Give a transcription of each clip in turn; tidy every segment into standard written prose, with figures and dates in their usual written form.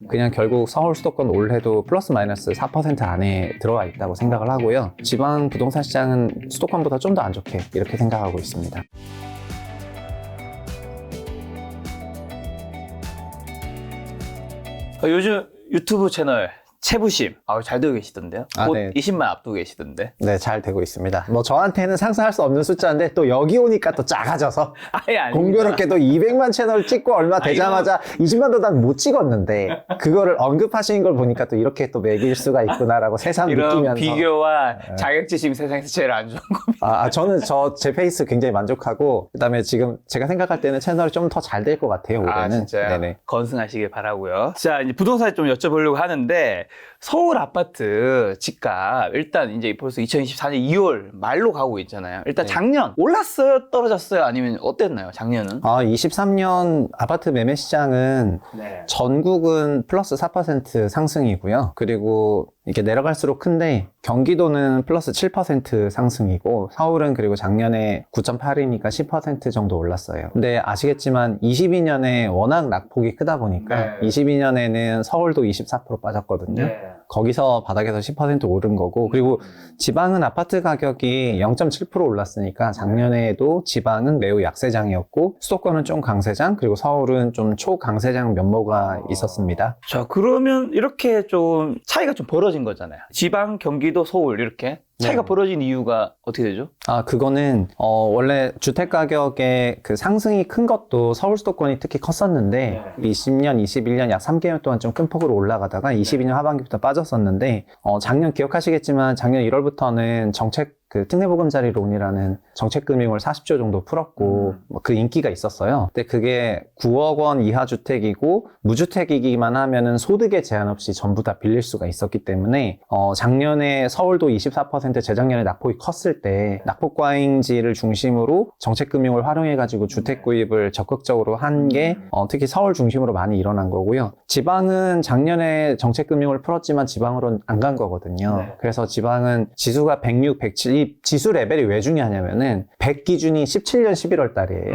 그냥 결국 서울 수도권 올해도 플러스 마이너스 4% 안에 들어와 있다고 생각을 하고요. 지방 부동산 시장은 수도권보다 좀 더 안 좋게 이렇게 생각하고 있습니다. 요즘 유튜브 채널 채부심 잘 되고 계시던데요? 곧 네. 20만 앞두고 계시던데. 네, 잘 되고 있습니다. 뭐 저한테는 상상할 수 없는 숫자인데 또 여기 오니까 또 작아져서 아예 아닙니다. 공교롭게도 200만 채널 찍고 얼마 되자마자 20만도 난 못 찍었는데 그거를 언급하시는 걸 보니까 또 이렇게 또 매길 수가 있구나라고 새삼 이런 느끼면서 비교와 자격지심 세상에서 제일 안 좋은 겁니다. 저는 제 페이스 굉장히 만족하고 그다음에 지금 제가 생각할 때는 채널이 좀 더 잘 될 것 같아요. 올해는. 진짜요? 네네. 건승하시길 바라고요. 자, 이제 부동산 좀 여쭤보려고 하는데 서울 아파트 집값 일단 이제 벌써 2024년 2월 말로 가고 있잖아요. 일단 네. 작년 올랐어요? 떨어졌어요? 아니면 어땠나요? 작년은? 23년 아파트 매매 시장은 네. 전국은 플러스 4% 상승이고요. 그리고 이게 내려갈수록 큰데 경기도는 플러스 7% 상승이고 서울은 그리고 작년에 9.8이니까 10% 정도 올랐어요. 근데 아시겠지만 22년에 워낙 낙폭이 크다 보니까 22년에는 서울도 24% 빠졌거든요. 거기서 바닥에서 10% 오른 거고 그리고 지방은 아파트 가격이 0.7% 올랐으니까 작년에도 지방은 매우 약세장이었고 수도권은 좀 강세장 그리고 서울은 좀 초강세장 면모가 있었습니다. 자, 그러면 이렇게 좀 차이가 좀 벌어진 거잖아요. 지방, 경기도, 서울 이렇게 차이가 네. 벌어진 이유가 어떻게 되죠? 그거는 원래 주택 가격의 그 상승이 큰 것도 서울 수도권이 특히 컸었는데 20년, 21년 약 3개월 동안 좀 큰 폭으로 올라가다가 22년 하반기부터 빠졌었는데 작년 기억하시겠지만 작년 1월부터는 그 특례보금자리론이라는 정책금융을 40조 정도 풀었고 그 인기가 있었어요. 근데 그게 9억 원 이하 주택이고 무주택이기만 하면은 소득에 제한 없이 전부 다 빌릴 수가 있었기 때문에 작년에 서울도 24% 재작년에 낙폭이 컸을 때 낙폭 과잉지를 중심으로 정책금융을 활용해가지고 주택 구입을 적극적으로 한 게 특히 서울 중심으로 많이 일어난 거고요. 지방은 작년에 정책금융을 풀었지만 지방으로는 안 간 거거든요. 그래서 지방은 지수가 106, 107 이 지수 레벨이 왜 중요하냐면은 100 기준이 17년 11월 달이에요.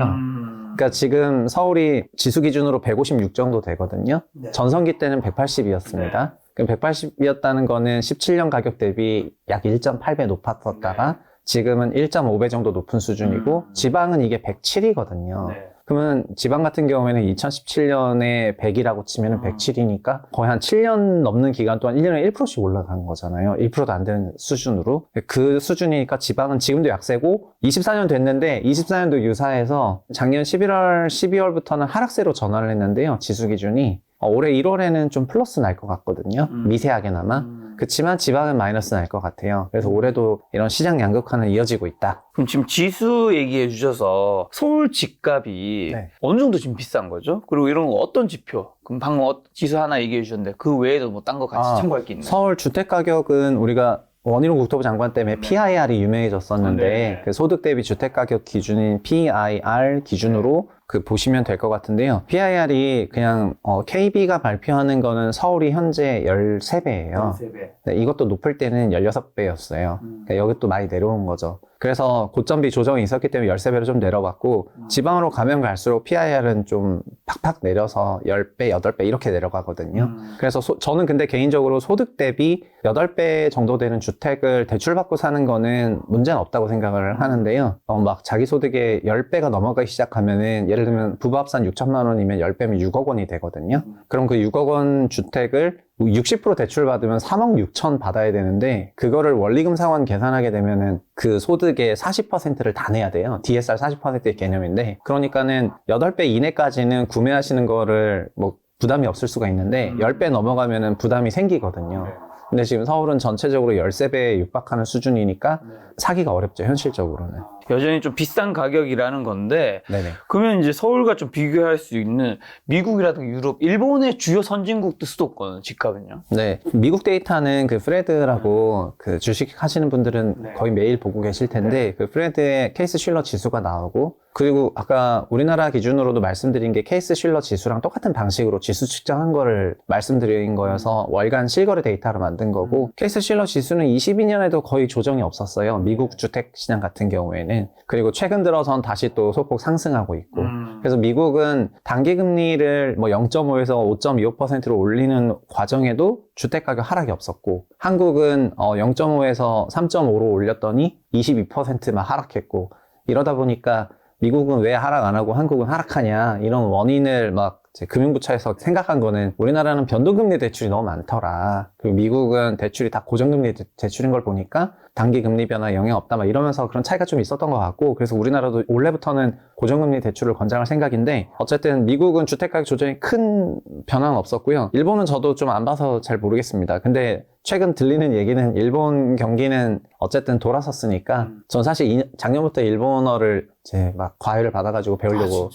그러니까 지금 서울이 지수 기준으로 156 정도 되거든요. 전성기 때는 180이었습니다. 그럼 180이었다는 거는 17년 가격 대비 약 1.8배 높았었다가 지금은 1.5배 정도 높은 수준이고 지방은 이게 107이거든요. 그러면 지방 같은 경우에는 2017년에 100이라고 치면 107이니까 거의 한 7년 넘는 기간 동안 1년에 1%씩 올라간 거잖아요. 1%도 안 되는 수준으로. 그 수준이니까 지방은 지금도 약세고 24년 됐는데 24년도 유사해서 작년 11월, 12월부터는 하락세로 전환을 했는데요. 지수 기준이. 올해 1월에는 좀 플러스 날 것 같거든요. 미세하게나마. 그치만 지방은 마이너스 날 것 같아요. 그래서 올해도 이런 시장 양극화는 이어지고 있다. 그럼 지금 지수 얘기해 주셔서 서울 집값이 어느 정도 지금 비싼 거죠? 그리고 이런 거 어떤 지표? 그럼 방금 지수 하나 얘기해 주셨는데 그 외에도 뭐 딴 거 같이 참고할 게 있나요? 서울 주택 가격은 우리가 원희룡 국토부 장관 때문에 PIR이 유명해졌었는데 그 소득 대비 주택 가격 기준인 PIR 기준으로 그 보시면 될 것 같은데요. PIR이 그냥 KB가 발표하는 거는 서울이 현재 13배예요. 13배. 네, 이것도 높을 때는 16배였어요. 그러니까 여기 또 많이 내려온 거죠. 그래서 고점비 조정이 있었기 때문에 13배로 좀 내려갔고 지방으로 가면 갈수록 PIR은 좀 팍팍 내려서 10배, 8배 이렇게 내려가거든요. 그래서 저는 근데 개인적으로 소득 대비 8배 정도 되는 주택을 대출받고 사는 거는 문제는 없다고 생각을 하는데요. 막 자기 소득의 10배가 넘어가기 시작하면은 예를 들면 부부 합산 6천만 원이면 10배면 6억 원이 되거든요. 그럼 그 6억 원 주택을 60% 대출받으면 3억 6천 받아야 되는데 그거를 원리금 상환 계산하게 되면은 그 소득의 40%를 다 내야 돼요. DSR 40%의 개념인데 그러니까는 8배 이내까지는 구매하시는 거를 뭐 부담이 없을 수가 있는데 10배 넘어가면은 부담이 생기거든요. 근데 지금 서울은 전체적으로 13배에 육박하는 수준이니까 사기가 어렵죠, 현실적으로는. 여전히 좀 비싼 가격이라는 건데 네네. 그러면 이제 서울과 좀 비교할 수 있는 미국이라든가 유럽, 일본의 주요 선진국도 수도권 집값은요? 네, 미국 데이터는 그 프레드라고 그 주식 하시는 분들은 거의 매일 보고 계실 텐데 그 프레드의 케이스 슐러 지수가 나오고 그리고 아까 우리나라 기준으로도 말씀드린 게 케이스 슐러 지수랑 똑같은 방식으로 지수 측정한 거를 말씀드린 거여서 월간 실거래 데이터로 만든 거고 케이스 슐러 지수는 22년에도 거의 조정이 없었어요. 미국 주택 시장 같은 경우에는. 그리고 최근 들어선 다시 또 소폭 상승하고 있고 그래서 미국은 단기 금리를 뭐 0.5에서 5.25%로 올리는 과정에도 주택가격 하락이 없었고, 한국은 0.5에서 3.5로 올렸더니 22%만 하락했고, 이러다 보니까 미국은 왜 하락 안 하고 한국은 하락하냐, 이런 원인을 막 이제 금융부처에서 생각한 거는 우리나라는 변동금리 대출이 너무 많더라. 그리고 미국은 대출이 다 고정금리 대출인 걸 보니까 단기 금리 변화에 영향 없다 막 이러면서 그런 차이가 좀 있었던 것 같고, 그래서 우리나라도 올해부터는 고정금리 대출을 권장할 생각인데, 어쨌든 미국은 주택가격 조정에 큰 변화는 없었고요. 일본은 저도 좀 안 봐서 잘 모르겠습니다. 근데 최근 들리는 얘기는 일본 경기는 어쨌든 돌아섰으니까, 전 사실 작년부터 일본어를 이제 막 과외를 받아가지고 배우려고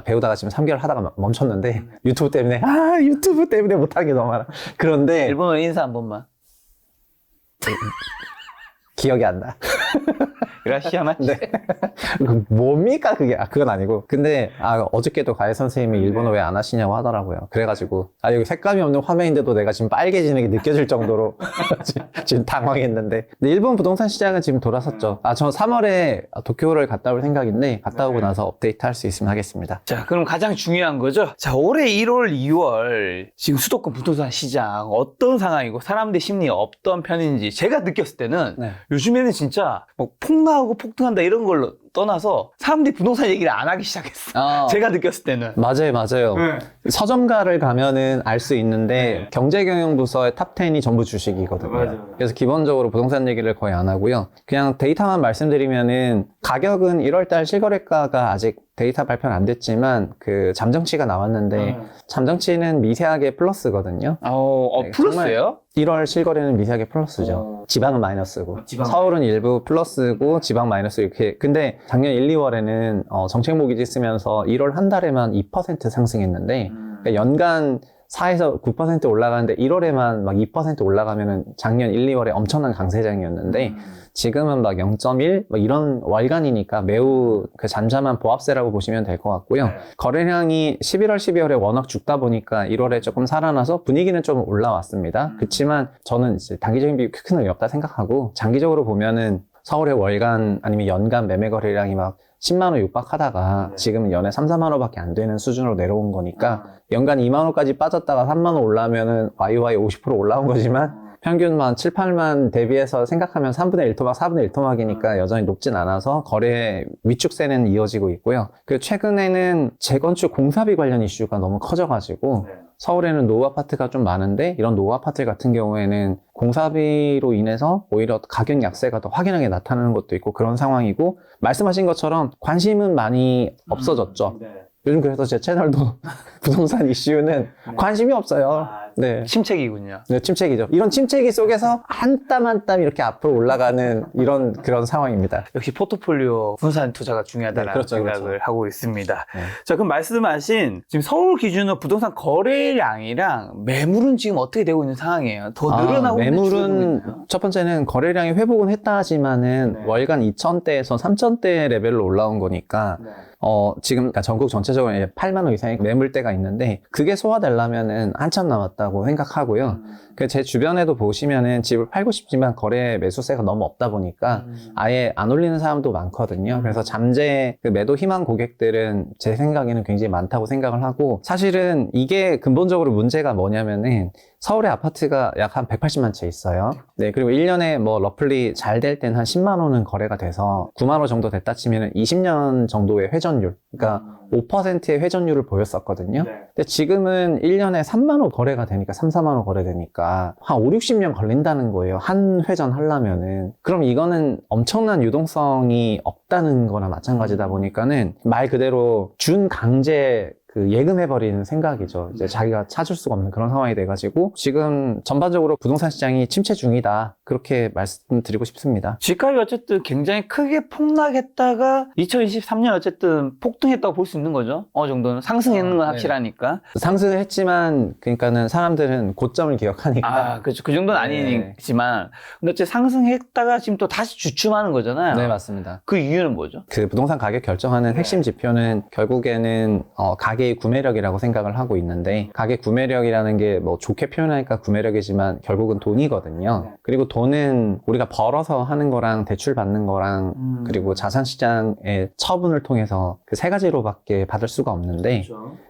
배우다가 지금 3개월 하다가 멈췄는데, 유튜브 때문에 못하는 게 너무 많아. 그런데 일본어 인사 한 번만. 기억이 안 나. 이라시아마? 네. 뭡니까 그게? 그건 아니고. 근데 어저께도 과외 선생님이 일본어 왜 안 하시냐고 하더라고요. 그래가지고 여기 색감이 없는 화면인데도 내가 지금 빨개지는 게 느껴질 정도로 지금 당황했는데. 근데 일본 부동산 시장은 지금 돌아섰죠. 저 3월에 도쿄를 갔다 올 생각인데, 갔다 오고 나서 업데이트 할 수 있으면 하겠습니다. 자, 그럼 가장 중요한 거죠. 자, 올해 1월, 2월 지금 수도권 부동산 시장 어떤 상황이고 사람들 심리 어떤 편인지 제가 느꼈을 때는 요즘에는 진짜 뭐 폭락하고 폭등한다 이런 걸로 떠나서 사람들이 부동산 얘기를 안 하기 시작했어. 제가 느꼈을 때는. 맞아요. 서점가를 가면은 알 수 있는데 경제경영부서의 탑10이 전부 주식이거든요. 그래서 기본적으로 부동산 얘기를 거의 안 하고요. 그냥 데이터만 말씀드리면은, 가격은 1월달 실거래가가 아직 데이터 발표는 안 됐지만 그 잠정치가 나왔는데, 잠정치는 미세하게 플러스거든요. 플러스예요? 1월 실거래는 미세하게 플러스죠. 지방은 마이너스고, 서울은 일부 플러스고 지방 마이너스 이렇게. 근데 작년 1, 2월에는 정책 모기지 쓰면서 1월 한 달에만 2% 상승했는데, 그러니까 연간 4에서 9% 올라가는데 1월에만 막 2% 올라가면은 작년 1, 2월에 엄청난 강세장이었는데, 지금은 막 0.1 막 이런 월간이니까 매우 그 잠잠한 보합세라고 보시면 될 것 같고요. 거래량이 11월, 12월에 워낙 죽다 보니까 1월에 조금 살아나서 분위기는 좀 올라왔습니다. 그렇지만 저는 이제 단기적인 비율 큰 의미 없다 생각하고, 장기적으로 보면은 서울의 월간 아니면 연간 매매 거래량이 막 10만 원 육박하다가 지금은 연에 3, 4만 원밖에 안 되는 수준으로 내려온 거니까, 연간 2만 원까지 빠졌다가 3만 원 올라오면은 YY 50% 올라온 거지만, 평균만 7, 8만 대비해서 생각하면 3분의 1토막, 4분의 1토막이니까 여전히 높진 않아서 거래 위축세는 이어지고 있고요. 그리고 최근에는 재건축 공사비 관련 이슈가 너무 커져가지고, 서울에는 노후 아파트가 좀 많은데, 이런 노후 아파트 같은 경우에는 공사비로 인해서 오히려 가격 약세가 더 확연하게 나타나는 것도 있고 그런 상황이고, 말씀하신 것처럼 관심은 많이 없어졌죠. 요즘 그래서 제 채널도 부동산 이슈는 관심이 없어요. 네. 침체기군요. 네, 침체기죠. 이런 침체기 속에서 한 땀 한 땀 이렇게 앞으로 올라가는 그런 상황입니다. 역시 포트폴리오 부동산 투자가 중요하다는 생각을 하고 있습니다. 자, 그럼 말씀하신 지금 서울 기준으로 부동산 거래량이랑 매물은 지금 어떻게 되고 있는 상황이에요? 더 늘어나고 있는 매물은 첫 번째는 거래량이 회복은 했다 하지만은 월간 2,000대에서 3,000대 레벨로 올라온 거니까 지금 그러니까 전국 전체적으로 8만 원 이상의 매물대가 있는데, 그게 소화되려면은 한참 남았다고 생각하고요. 제 주변에도 보시면은 집을 팔고 싶지만 거래 매수세가 너무 없다 보니까 아예 안 올리는 사람도 많거든요. 그래서 잠재 그 매도 희망 고객들은 제 생각에는 굉장히 많다고 생각을 하고, 사실은 이게 근본적으로 문제가 뭐냐면은, 서울에 아파트가 약 한 180만 채 있어요. 네, 그리고 1년에 뭐 러플리 잘 될 땐 한 10만 원은 거래가 돼서 9만 원 정도 됐다 치면은 20년 정도의 회전율, 그러니까 5%의 회전율을 보였었거든요. 근데 지금은 1년에 3만 원 거래가 되니까, 3, 4만 원 거래되니까 한 5, 60년 걸린다는 거예요. 한 회전 하려면은. 그럼 이거는 엄청난 유동성이 없다는 거나 마찬가지다 보니까는, 말 그대로 준강제 예금해버리는 생각이죠. 이제 자기가 찾을 수가 없는 그런 상황이 돼가지고, 지금 전반적으로 부동산 시장이 침체 중이다, 그렇게 말씀드리고 싶습니다. 집값이 어쨌든 굉장히 크게 폭락했다가 2023년 어쨌든 폭등했다고 볼 수 있는 거죠. 어느 정도는 상승했는 건 확실하니까. 상승을 했지만, 그러니까는 사람들은 고점을 기억하니까. 그렇죠. 그 정도는 아니지만, 근데 어쨌든 상승했다가 지금 또 다시 주춤하는 거잖아요. 네, 맞습니다. 그 이유는 뭐죠? 그 부동산 가격 결정하는 핵심 지표는 결국에는 가계 가게의 구매력이라고 생각을 하고 있는데, 가게 구매력이라는 게 뭐 좋게 표현하니까 구매력이지만 결국은 돈이거든요. 그리고 돈은 우리가 벌어서 하는 거랑 대출 받는 거랑 그리고 자산시장의 처분을 통해서 그 세 가지로밖에 받을 수가 없는데,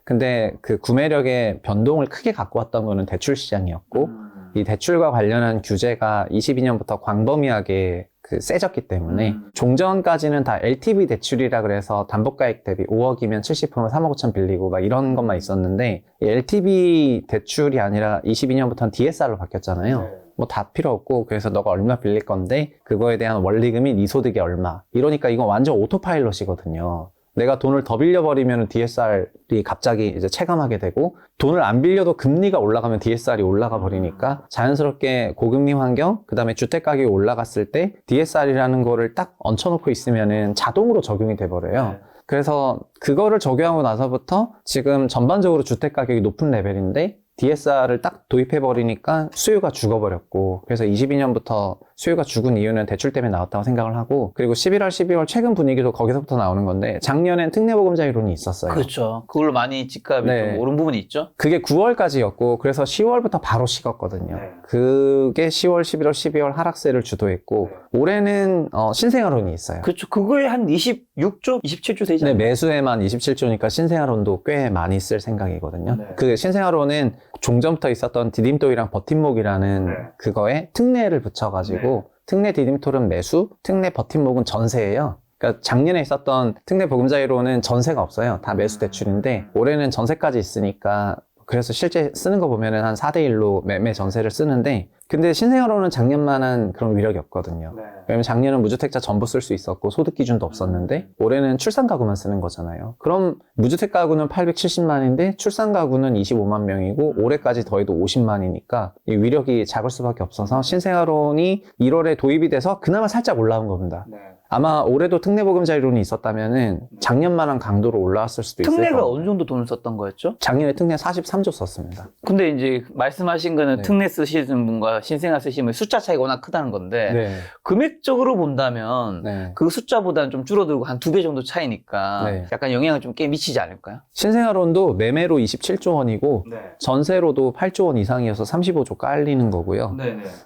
근데 그 구매력의 변동을 크게 갖고 왔던 거는 대출 시장이었고, 이 대출과 관련한 규제가 22년부터 광범위하게 세졌기 때문에 종전까지는 다 LTV 대출이라 그래서 담보가액 대비 5억이면 70% 3억 5천 빌리고 막 이런 것만 있었는데, 이 LTV 대출이 아니라 22년부터는 DSR로 바뀌었잖아요. 뭐 다 필요 없고, 그래서 너가 얼마 빌릴 건데 그거에 대한 원리금이 네 소득이 얼마, 이러니까 이건 완전 오토파일럿이거든요. 내가 돈을 더 빌려버리면 DSR이 갑자기 이제 체감하게 되고, 돈을 안 빌려도 금리가 올라가면 DSR이 올라가 버리니까 자연스럽게 고금리 환경, 그 다음에 주택 가격이 올라갔을 때 DSR이라는 거를 딱 얹혀놓고 있으면은 자동으로 적용이 돼버려요. 그래서 그거를 적용하고 나서부터 지금 전반적으로 주택 가격이 높은 레벨인데 DSR을 딱 도입해버리니까 수요가 죽어버렸고, 그래서 22년부터 수요가 죽은 이유는 대출 때문에 나왔다고 생각을 하고, 그리고 11월, 12월 최근 분위기도 거기서부터 나오는 건데, 작년엔 특례보금자 이론이 있었어요. 그렇죠. 그걸로 많이 집값이 네. 좀 오른 부분이 있죠. 그게 9월까지였고, 그래서 10월부터 바로 식었거든요. 그게 10월, 11월, 12월 하락세를 주도했고, 올해는 신생아론이 있어요. 그렇죠. 그거에 한 26조, 27조 되지 네, 않나요? 매수에만 27조니까 신생아론도 꽤 많이 쓸 생각이거든요. 그 신생아론은 종전부터 있었던 디딤돌이랑 버팀목이라는 그거에 특례를 붙여가지고, 특례 디딤돌은 매수, 특례 버팀목은 전세예요. 그러니까 작년에 있었던 특례 보금자리론은 전세가 없어요. 다 매수 대출인데, 올해는 전세까지 있으니까, 그래서 실제 쓰는 거 보면은 한 4대1로 매매 전세를 쓰는데, 근데 신생아론은 작년만한 그런 위력이 없거든요. 왜냐면 작년은 무주택자 전부 쓸 수 있었고 소득 기준도 없었는데, 올해는 출산 가구만 쓰는 거잖아요. 그럼 무주택 가구는 870만인데 출산 가구는 25만 명이고 올해까지 더해도 50만이니까 이 위력이 작을 수밖에 없어서 신생아론이 1월에 도입이 돼서 그나마 살짝 올라온 겁니다. 아마 올해도 특례보금자리론이 있었다면은 작년만한 강도로 올라왔을 수도 있을 특례가 거예요. 어느 정도 돈을 썼던 거였죠? 작년에 특례 43조 썼습니다. 근데 이제 말씀하신 거는 네. 특례 쓰시는 분과 신생아 쓰시는 분 숫자 차이가 워낙 크다는 건데, 네. 금액적으로 본다면 네. 그 숫자보다는 좀 줄어들고 한 2배 정도 차이니까 네. 약간 영향을 좀 꽤 미치지 않을까요? 신생아론도 매매로 27조 원이고 전세로도 8조 원 이상이어서 35조 깔리는 거고요.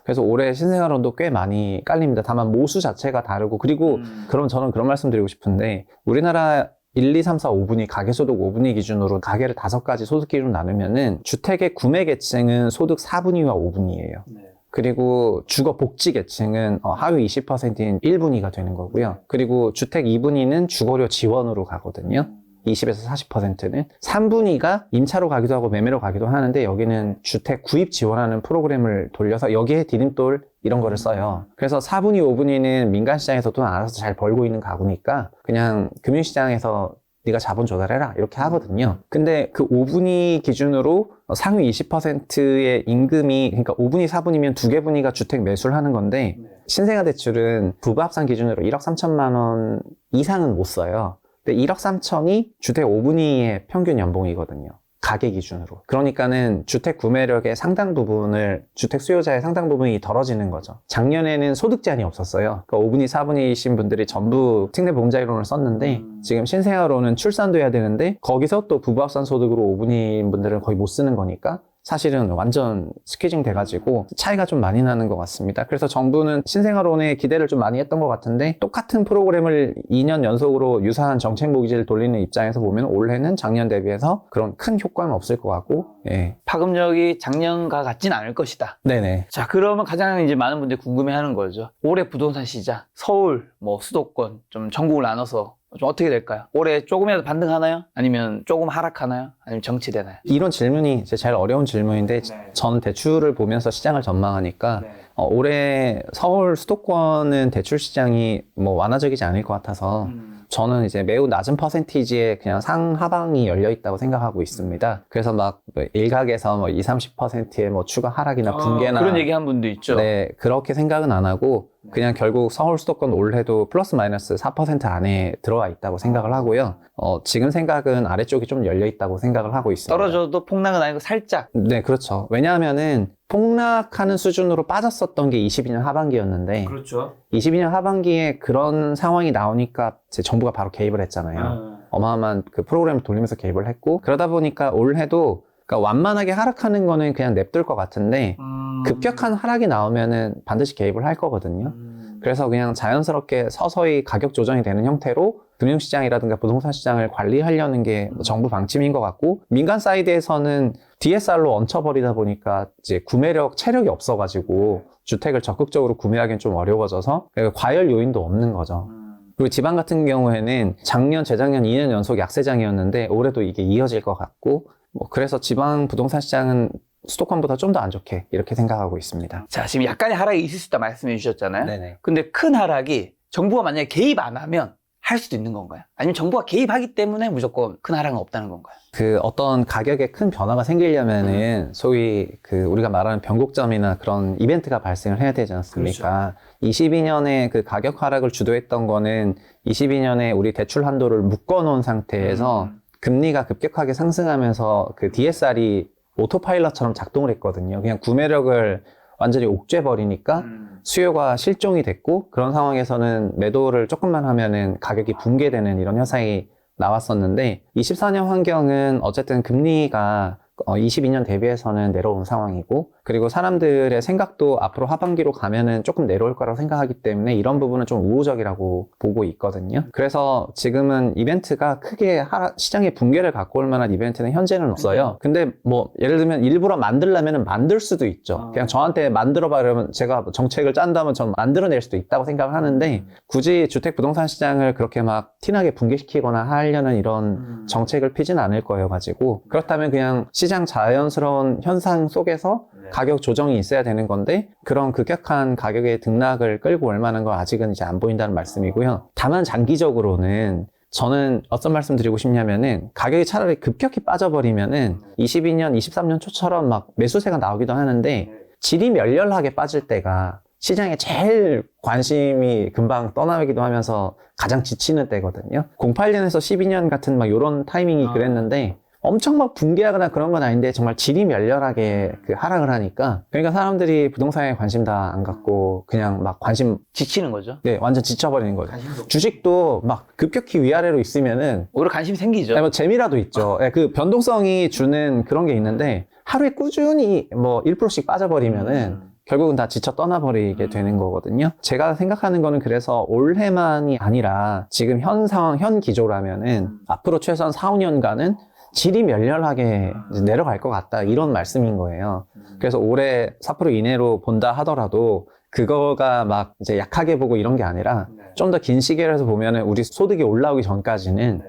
그래서 올해 신생아론도 꽤 많이 깔립니다. 다만 모수 자체가 다르고, 그리고 그럼 저는 그런 말씀 드리고 싶은데, 우리나라 1, 2, 3, 4, 5분위, 가계소득 5분위 기준으로 가계를 5가지 소득 기준으로 나누면은 주택의 구매 계층은 소득 4분위와 5분위예요. 그리고 주거 복지 계층은 하위 20%인 1분위가 되는 거고요. 그리고 주택 2분위는 주거료 지원으로 가거든요. 20에서 40%는 3분위가 임차로 가기도 하고 매매로 가기도 하는데, 여기는 주택 구입 지원하는 프로그램을 돌려서 여기에 디딤돌 이런 거를 써요. 그래서 4분위, 5분위는 민간 시장에서 돈 알아서 잘 벌고 있는 가구니까 그냥 금융시장에서 네가 자본 조달해라 이렇게 하거든요. 근데 그 5분위 기준으로 상위 20%의 임금이, 그러니까 5분위, 4분위면 2개 분위가 주택 매수를 하는 건데, 신생아 대출은 부부 합산 기준으로 1억 3천만 원 이상은 못 써요. 근데 1억 3천이 주택 5분위의 평균 연봉이거든요. 가계 기준으로. 그러니까는 주택 구매력의 상당 부분을, 주택 수요자의 상당 부분이 덜어지는 거죠. 작년에는 소득 제한이 없었어요. 그러니까 5분위, 4분위이신 분들이 전부 특례보금자리론을 썼는데, 지금 신생아론은 출산도 해야 되는데 거기서 또 부부합산 소득으로 5분위인 분들은 거의 못 쓰는 거니까 사실은 완전 스퀴징 돼가지고 차이가 좀 많이 나는 것 같습니다. 그래서 정부는 신생아론에 기대를 좀 많이 했던 것 같은데, 똑같은 프로그램을 2년 연속으로 유사한 정책 모기지를 돌리는 입장에서 보면 올해는 작년 대비해서 그런 큰 효과는 없을 것 같고, 예. 파급력이 작년과 같진 않을 것이다. 네네. 자, 그러면 가장 이제 많은 분들이 궁금해하는 거죠. 올해 부동산 시장, 서울, 뭐 수도권, 좀 전국을 나눠서 좀 어떻게 될까요? 올해 조금이라도 반등하나요? 아니면 조금 하락하나요? 아니면 정치되나요? 이런 질문이 이제 제일 어려운 질문인데, 전 대출을 보면서 시장을 전망하니까 올해 서울 수도권은 대출 시장이 뭐 완화적이지 않을 것 같아서 저는 이제 매우 낮은 퍼센티지에 그냥 상하방이 열려 있다고 생각하고 있습니다. 그래서 막 일각에서 뭐 20, 30%의 뭐 추가 하락이나 붕괴나 그런 얘기 한 분도 있죠. 네, 그렇게 생각은 안 하고 그냥 결국 서울 수도권 올해도 플러스 마이너스 4% 안에 들어와 있다고 생각을 하고요. 지금 생각은 아래쪽이 좀 열려 있다고 생각을 하고 있습니다. 떨어져도 폭락은 아니고 살짝. 네, 그렇죠. 왜냐하면은 폭락하는 수준으로 빠졌었던 게 22년 하반기였는데, 그렇죠. 22년 하반기에 그런 상황이 나오니까 이제 정부가 바로 개입을 했잖아요. 어마어마한 그 프로그램을 돌리면서 개입을 했고, 그러다 보니까 올해도 그러니까 완만하게 하락하는 거는 그냥 냅둘 것 같은데 급격한 하락이 나오면은 반드시 개입을 할 거거든요. 그래서 그냥 자연스럽게 서서히 가격 조정이 되는 형태로 금융시장이라든가 부동산 시장을 관리하려는 게 정부 방침인 것 같고, 민간 사이드에서는 DSR로 얹혀버리다 보니까 이제 구매력, 체력이 없어가지고 주택을 적극적으로 구매하기는 좀 어려워져서 과열 요인도 없는 거죠. 그리고 지방 같은 경우에는 작년, 재작년 2년 연속 약세장이었는데 올해도 이게 이어질 것 같고, 뭐 그래서 지방 부동산 시장은 수도권보다 좀 더 안 좋게 이렇게 생각하고 있습니다. 자, 지금 약간의 하락이 있을 수 있다 말씀해 주셨잖아요. 네네. 근데 큰 하락이 정부가 만약에 개입 안 하면 할 수도 있는 건가요? 아니면 정부가 개입하기 때문에 무조건 큰 하락은 없다는 건가요? 그 어떤 가격에 큰 변화가 생기려면은 소위 그 우리가 말하는 변곡점이나 그런 이벤트가 발생을 해야 되지 않습니까? 22년에 그 가격 하락을 주도했던 거는 22년에 우리 대출 한도를 묶어놓은 상태에서 금리가 급격하게 상승하면서 그 DSR이 오토파일럿처럼 작동을 했거든요. 그냥 구매력을 완전히 옥죄버리니까 수요가 실종이 됐고, 그런 상황에서는 매도를 조금만 하면은 가격이 붕괴되는 이런 현상이 나왔었는데, 24년 환경은 어쨌든 금리가 22년 대비해서는 내려온 상황이고, 그리고 사람들의 생각도 앞으로 하반기로 가면은 조금 내려올 거라고 생각하기 때문에 이런 부분은 좀 우호적이라고 보고 있거든요. 그래서 지금은 이벤트가 크게 시장의 붕괴를 갖고 올 만한 이벤트는 현재는 없어요. 근데 뭐 예를 들면 일부러 만들려면 만들 수도 있죠. 그냥 저한테 만들어봐 그러면 제가 정책을 짠다면 전 만들어낼 수도 있다고 생각을 하는데, 굳이 주택 부동산 시장을 그렇게 막 티나게 붕괴시키거나 하려는 이런 정책을 피진 않을 거여 가지고, 그렇다면 그냥 시장 자연스러운 현상 속에서 가격 조정이 있어야 되는 건데, 그런 급격한 가격의 등락을 끌고 올 만한 건 아직은 이제 안 보인다는 말씀이고요. 다만 장기적으로는 저는 어떤 말씀 드리고 싶냐면은, 가격이 차라리 급격히 빠져버리면은 22년, 23년 초처럼 막 매수세가 나오기도 하는데, 질이 멸렬하게 빠질 때가 시장에 제일 관심이 금방 떠나기도 하면서 가장 지치는 때거든요. 08년에서 12년 같은 막 요런 타이밍이 그랬는데, 엄청 막 붕괴하거나 그런 건 아닌데 정말 질이 멸렬하게 그 하락을 하니까, 그러니까 사람들이 부동산에 관심 다 안 갖고 그냥 막 관심 지치는 거죠. 네, 완전 지쳐버리는 거죠. 주식도 막 급격히 위아래로 있으면은 오히려 관심이 생기죠. 뭐 재미라도 있죠. 네, 그 변동성이 주는 그런 게 있는데, 하루에 꾸준히 뭐 1%씩 빠져버리면은 결국은 다 지쳐 떠나버리게 되는 거거든요. 제가 생각하는 거는 그래서 올해만이 아니라 지금 현 상황, 현 기조라면은 앞으로 최소한 4, 5년간은 질이 멸렬하게 내려갈 것 같다, 이런 말씀인 거예요. 그래서 올해 4% 이내로 본다 하더라도 그거가 막 이제 약하게 보고 이런 게 아니라 좀 더 긴 시기에서 보면은 우리 소득이 올라오기 전까지는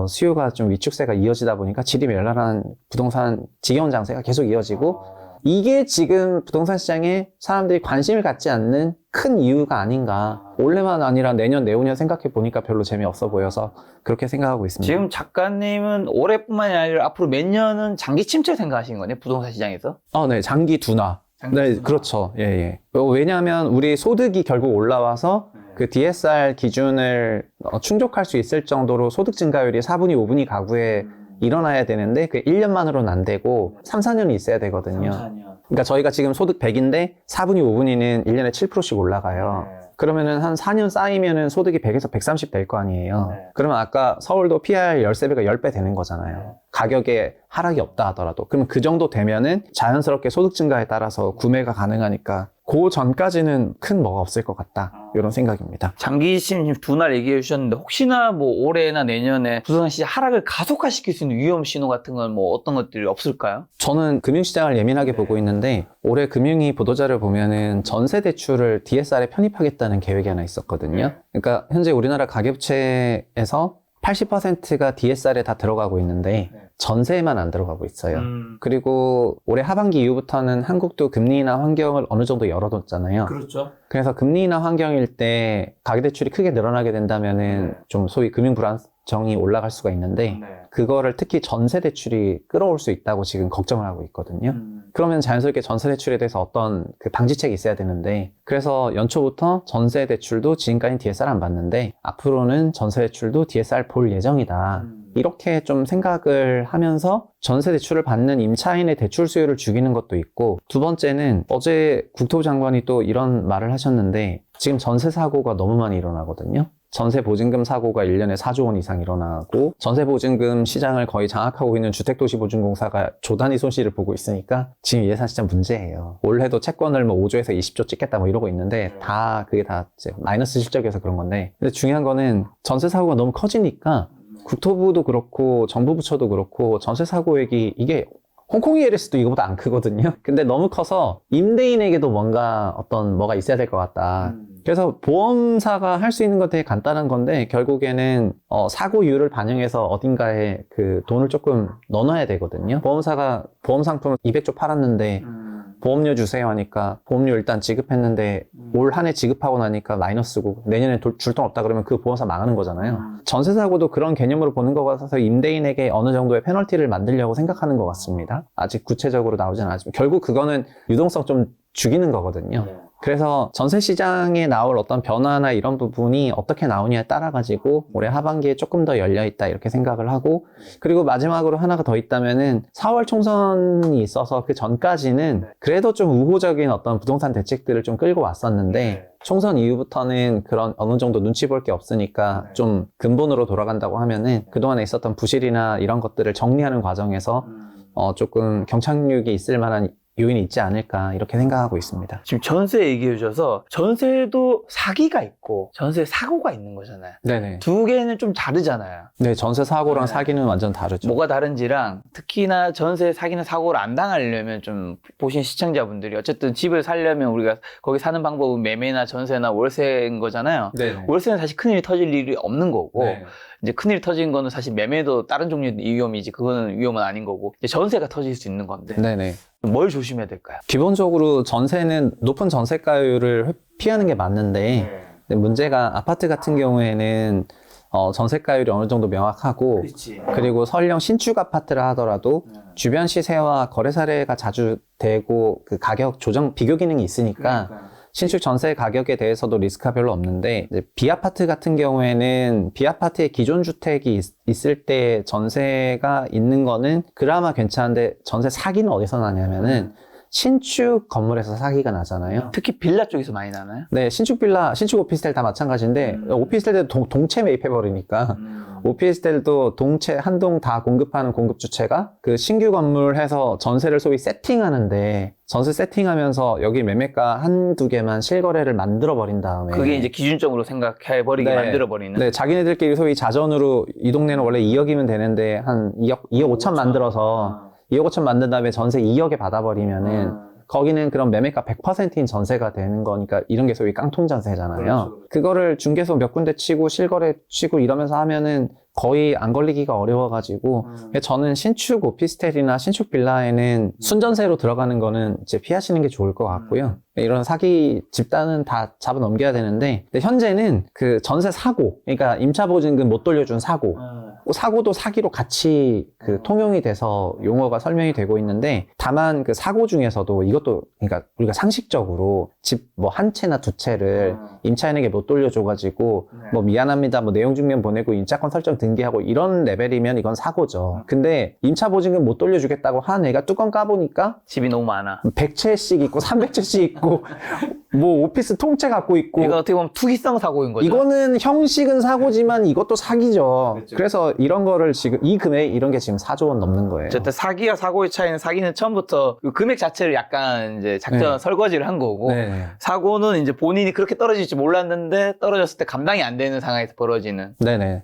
수요가 좀 위축세가 이어지다 보니까 질이 멸렬한 부동산 지겨운 장세가 계속 이어지고, 이게 지금 부동산 시장에 사람들이 관심을 갖지 않는 큰 이유가 아닌가. 올해만 아니라 내년, 내후년 생각해 보니까 별로 재미없어 보여서 그렇게 생각하고 있습니다. 지금 작가님은 올해뿐만이 아니라 앞으로 몇 년은 장기 침체 생각하시는 거네요, 부동산 시장에서? 네, 장기 둔화. 네, 그렇죠. 예, 예. 왜냐하면 우리 소득이 결국 올라와서 그 DSR 기준을 충족할 수 있을 정도로 소득 증가율이 4분위, 5분위 가구에 일어나야 되는데, 그 1년만으로는 안 되고 3, 4년이 있어야 되거든요. 4년. 그러니까 저희가 지금 소득 100인데 4분위, 5분위는 1년에 7%씩 올라가요. 그러면은 한 4년 쌓이면은 소득이 100에서 130 될 거 아니에요. 그러면 아까 서울도 PR 13배가 10배 되는 거잖아요. 가격에 하락이 없다 하더라도. 그러면 그 정도 되면은 자연스럽게 소득 증가에 따라서 구매가 가능하니까 그 전까지는 큰 뭐가 없을 것 같다, 이런 생각입니다. 장기 심 두 날 얘기해 주셨는데, 혹시나 뭐 올해나 내년에 부동산 시장 하락을 가속화시킬 수 있는 위험 신호 같은 건 뭐 어떤 것들이 없을까요? 저는 금융시장을 예민하게 보고 있는데, 올해 금융위 보도자를 보면은 전세 대출을 DSR에 편입하겠다는 계획이 하나 있었거든요. 그러니까 현재 우리나라 가계부채에서 80%가 DSR에 다 들어가고 있는데 전세에만 안 들어가고 있어요. 그리고 올해 하반기 이후부터는 한국도 금리 인하 환경을 어느 정도 열어뒀잖아요. 그렇죠. 그래서 금리 인하 환경일 때 가계대출이 크게 늘어나게 된다면은 좀 소위 금융 불안정이 올라갈 수가 있는데, 그거를 특히 전세 대출이 끌어올 수 있다고 지금 걱정을 하고 있거든요. 그러면 자연스럽게 전세 대출에 대해서 어떤 그 방지책이 있어야 되는데, 그래서 연초부터 전세 대출도 지금까지 DSR 안 받는데 앞으로는 전세 대출도 DSR 볼 예정이다, 이렇게 좀 생각을 하면서 전세 대출을 받는 임차인의 대출 수요를 죽이는 것도 있고, 두 번째는 어제 국토부 장관이 또 이런 말을 하셨는데, 지금 전세 사고가 너무 많이 일어나거든요. 전세 보증금 사고가 1년에 4조 원 이상 일어나고 전세 보증금 시장을 거의 장악하고 있는 주택도시보증공사가 조단위 손실을 보고 있으니까 지금 예산 진짜 문제예요. 올해도 채권을 뭐 5조에서 20조 찍겠다 뭐 이러고 있는데 다 그게 다 이제 마이너스 실적이어서 그런 건데 근데 중요한 거는 전세 사고가 너무 커지니까 국토부도 그렇고 정부 부처도 그렇고 전세 사고액이 이게 홍콩 ELS도 이거보다 안 크거든요. 근데 너무 커서 임대인에게도 뭔가 뭐가 있어야 될 것 같다. 그래서 보험사가 할 수 있는 건 되게 간단한 건데 결국에는 사고율을 반영해서 어딘가에 그 돈을 조금 넣어놔야 되거든요. 보험사가 보험 상품을 200조 팔았는데 보험료 주세요 하니까 보험료 일단 지급했는데 올 한 해 지급하고 나니까 마이너스고 내년에 줄 돈 없다 그러면 그 보험사 망하는 거잖아요. 전세 사고도 그런 개념으로 보는 것 같아서 임대인에게 어느 정도의 페널티를 만들려고 생각하는 것 같습니다. 아직 구체적으로 나오진 않았지만 결국 그거는 유동성 좀 죽이는 거거든요. 그래서 전세 시장에 나올 어떤 변화나 이런 부분이 어떻게 나오냐에 따라 가지고 올해 하반기에 조금 더 열려 있다 이렇게 생각을 하고 그리고 마지막으로 하나가 더 있다면은 4월 총선이 있어서 그 전까지는 그래도 좀 우호적인 어떤 부동산 대책들을 좀 끌고 왔었는데 총선 이후부터는 그런 어느 정도 눈치 볼 게 없으니까 좀 근본으로 돌아간다고 하면은 그동안에 있었던 부실이나 이런 것들을 정리하는 과정에서 조금 경착륙이 있을 만한 요인이 있지 않을까 이렇게 생각하고 있습니다. 지금 전세 얘기해 주셔서 전세도 사기가 있고 전세 사고가 있는 거잖아요. 네네. 두 개는 좀 다르잖아요. 네, 전세 사고랑 네. 사기는 완전 다르죠. 뭐가 다른지랑 특히나 전세 사기나 사고를 안 당하려면 좀 보신 시청자분들이 어쨌든 집을 살려면 우리가 거기 사는 방법은 매매나 전세나 월세인 거잖아요. 네. 월세는 사실 큰일이 터질 일이 없는 거고 네. 이제 큰일이 터진 거는 사실 매매도 다른 종류의 위험이지 그거는 위험은 아닌 거고 이제 전세가 터질 수 있는 건데 네네. 뭘 조심해야 될까요? 기본적으로 전세는 높은 전세가율을 피하는 게 맞는데 근데 문제가 아파트 같은 경우에는 전세가율이 어느 정도 명확하고 그렇지. 그리고 설령 신축 아파트를 하더라도 주변 시세와 거래 사례가 자주 되고 그 가격 조정 비교 기능이 있으니까 신축 전세 가격에 대해서도 리스크가 별로 없는데 이제 B아파트 같은 경우에는 B아파트에 기존 주택이 있을 때 전세가 있는 거는 그나마 괜찮은데 전세 사기는 어디서 나냐면은 신축 건물에서 사기가 나잖아요. 특히 빌라 쪽에서 많이 나나요? 네, 신축 빌라, 신축 오피스텔 다 마찬가지인데 오피스텔도 동체 매입해버리니까 오피스텔도 동체 한 동 다 공급하는 공급 주체가 그 신규 건물 해서 전세를 소위 세팅하는데 전세 세팅하면서 여기 매매가 한두 개만 실거래를 만들어 버린 다음에 그게 이제 기준점으로 생각해버리게 네. 만들어버리는. 네, 자기네들끼리 소위 자전으로 이 동네는 원래 2억이면 되는데 한 2억 5천 만들어서 2억 5천 만든 다음에 전세 2억에 받아버리면은 거기는 그럼 매매가 100%인 전세가 되는 거니까 이런 게 소위 깡통 전세잖아요. 그렇죠. 그거를 중개소 몇 군데 치고 실거래 치고 이러면서 하면은 거의 안 걸리기가 어려워가지고 저는 신축 오피스텔이나 신축 빌라에는 순전세로 들어가는 거는 이제 피하시는 게 좋을 것 같고요. 이런 사기 집단은 다 잡아 넘겨야 되는데 근데 현재는 그 전세 사고 그러니까 임차보증금 못 돌려준 사고도 사기로 같이 그 통용이 돼서 용어가 설명이 되고 있는데 다만 그 사고 중에서도 이것도 그러니까 우리가 상식적으로 집 뭐 한 채나 두 채를 임차인에게 못 돌려줘가지고 뭐 미안합니다 뭐 내용 증명 보내고 임차권 설정 등기하고 이런 레벨이면 이건 사고죠. 근데 임차보증금 못 돌려주겠다고 한 애가 뚜껑 까보니까 집이 너무 많아. 100채씩 있고 300채씩 있고 뭐 오피스 통째 갖고 있고 이거 어떻게 보면 투기성 사고인 거죠. 이거는 형식은 사고지만 이것도 사기죠. 그래서 이런 거를 지금 이 금액 이런 게 지금 4조 원 넘는 거예요. 어쨌든 사기와 사고의 차이는 사기는 처음부터 그 금액 자체를 약간 이제 작전 네. 설거지를 한 거고 네. 사고는 이제 본인이 그렇게 떨어질지 몰랐는데 떨어졌을 때 감당이 안 되는 상황에서 벌어지는. 네네.